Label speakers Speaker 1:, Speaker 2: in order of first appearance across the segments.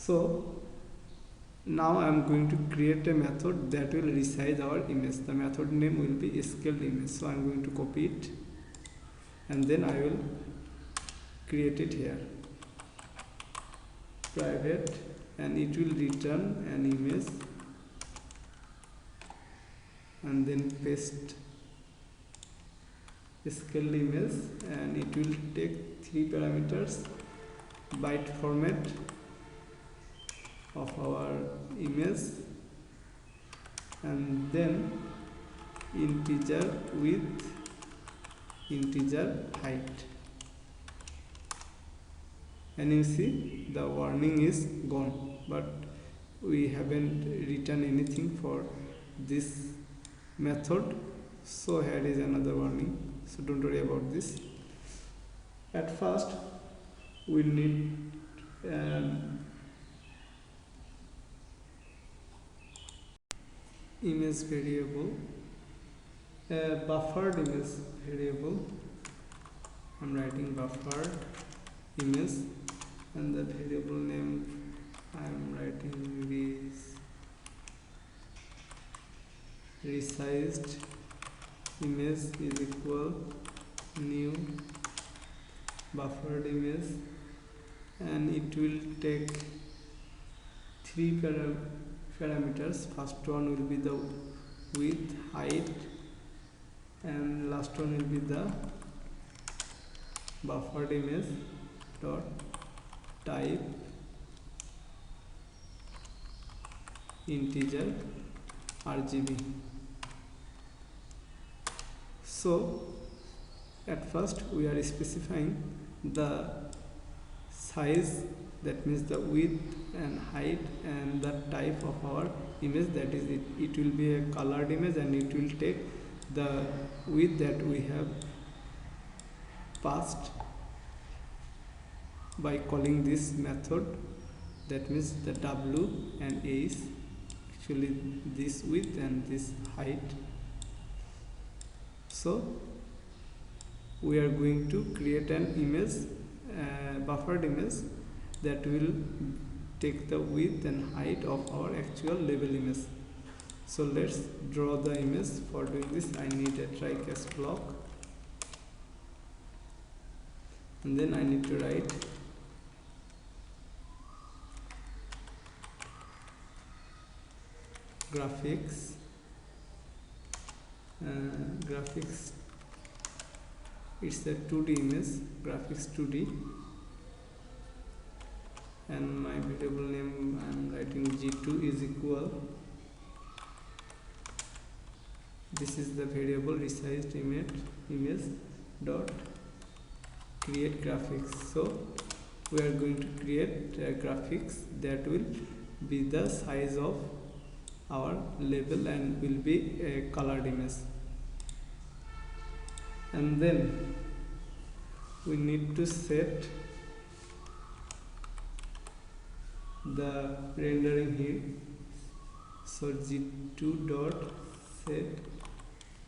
Speaker 1: So now I am going to create a method that will resize our image. The method name will be scaled image. So I am going to copy it and then I will create it here, private, and it will return an image, and then paste scaled image, and it will take 3 parameters: byte format of our image, and then integer width, integer height. And you see the warning is gone, but we haven't written anything for this method, so here is another warning, so don't worry about this. At first we need an image variable, a buffered image variable. I'm writing buffered image, and the variable name I'm writing resized image is equal new buffered image, and it will take 3 parameters. First one will be the width, height, and last one will be the buffered image dot type integer RGB. So at first we are specifying the size, that means the width and height, and the type of our image, that is it will be a colored image, and it will take the width that we have passed by calling this method, that means the W and A is actually this width and this height. So we are going to create an image, buffered image, that will take the width and height of our actual label image. So let's draw the image. For doing this I need a try catch block, and then I need to write graphics, graphics, it's a 2D image, graphics 2D, and my variable name I am writing g2 is equal, this is the variable resized image dot create graphics. So we are going to create graphics that will be the size of our label and will be a colored image. And then we need to set the rendering here. So g2 dot set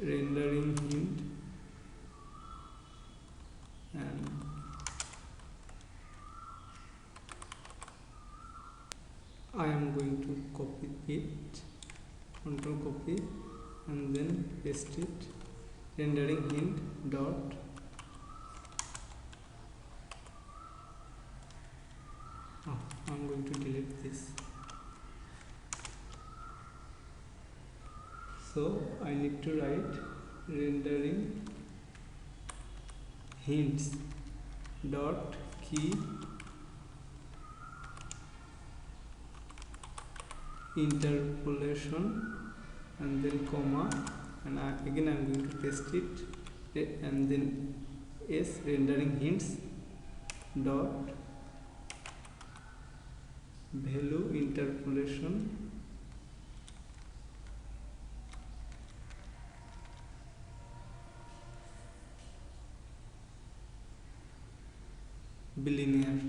Speaker 1: rendering hint, and I am going to copy it, control copy, and then paste it, rendering hint dot I'm going to delete this. So I need to write rendering hints dot key interpolation, and then comma, and again I'm going to paste it, and then s rendering hints dot value interpolation bilinear.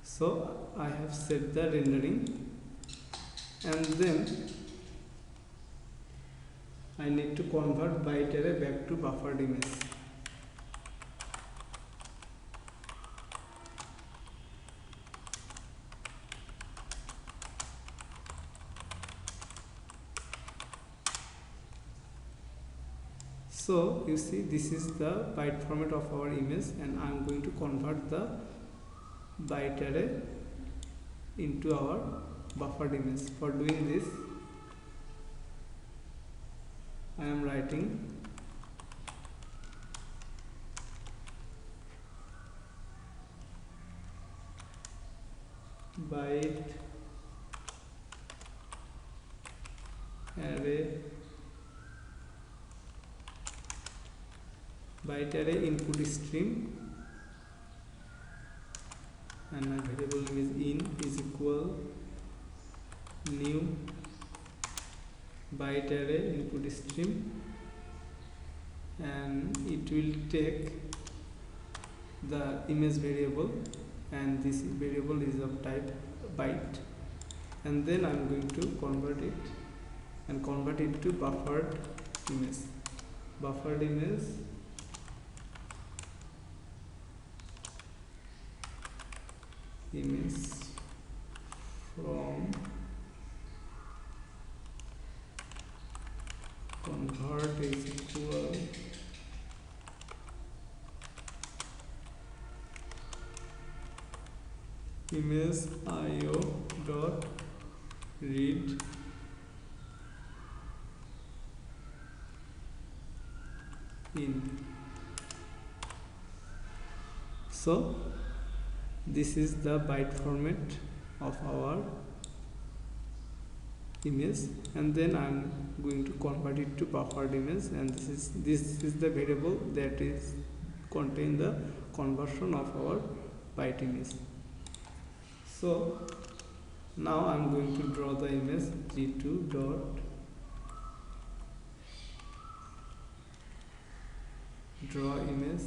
Speaker 1: So I have set the rendering, and then I need to convert byte array back to buffered image. So you see, this is the byte format of our image, and I am going to convert the byte array into our buffered image. For doing this, I am writing byte array input stream, and my variable name is in is equal new byte array input stream, and it will take the image variable, and this variable is of type byte, and then I'm going to convert it to buffered image. Buffered image from convert is equal image io dot read in. So this is the byte format of our image, and then I'm going to convert it to buffered image, and this is the variable that is contain the conversion of our byte image. So now I'm going to draw the image g2 dot draw image,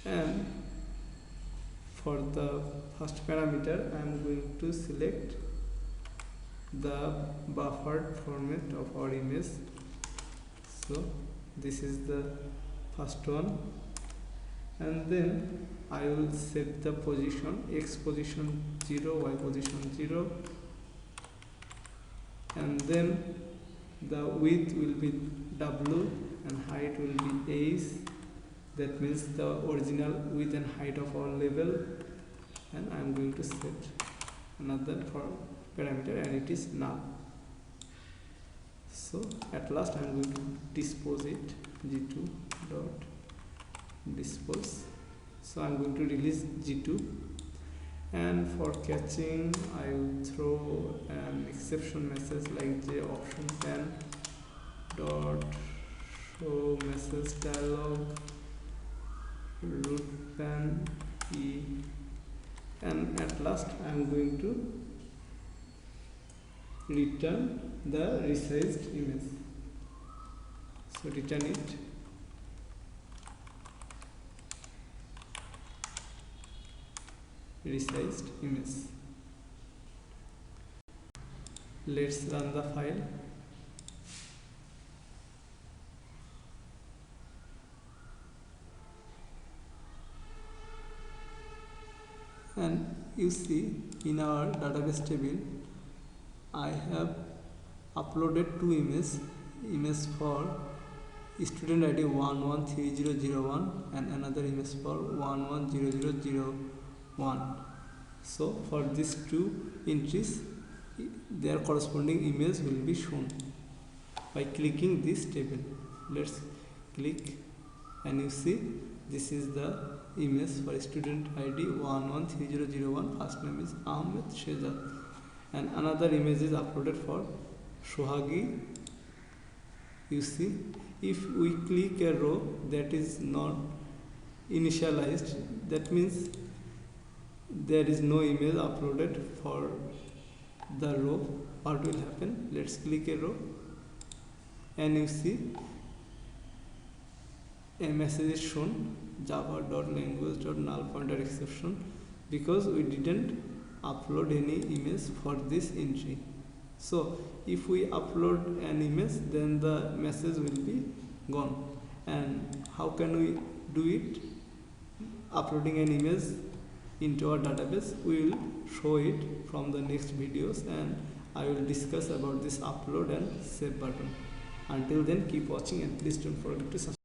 Speaker 1: and for the first parameter I am going to select the buffered format of our image. So this is the first one, and then I will set the position, x position 0, y position 0, and then the width will be w and height will be h. That means the original width and height of our level, and I am going to set another parameter, and it is null. So at last I am going to dispose it, g2 dot dispose. So I am going to release g2, and for catching I will throw an exception message like j option pan dot show message dialog root pan e, and at last I am going to return the resized image. So return it, resized image. Let's run the file. And you see, in our database table I have uploaded two images for student ID 113001 and another image for 110001. So for these two entries, their corresponding image will be shown by clicking this table. Let's click, and you see this is the image for student ID 113001. First name is Ahmed Shehzad, and another image is uploaded for Sohagi. You see, if we click a row that is not initialized, that means there is no image uploaded for the row. What will happen? Let's click a row, and you see a message is shown, java.language.null pointer exception, because we didn't upload any image for this entry. So if we upload an image, then the message will be gone. And how can we do it? Uploading an image into our database, we will show it from the next videos, and I will discuss about this upload and save button. Until then, keep watching and please don't forget to subscribe.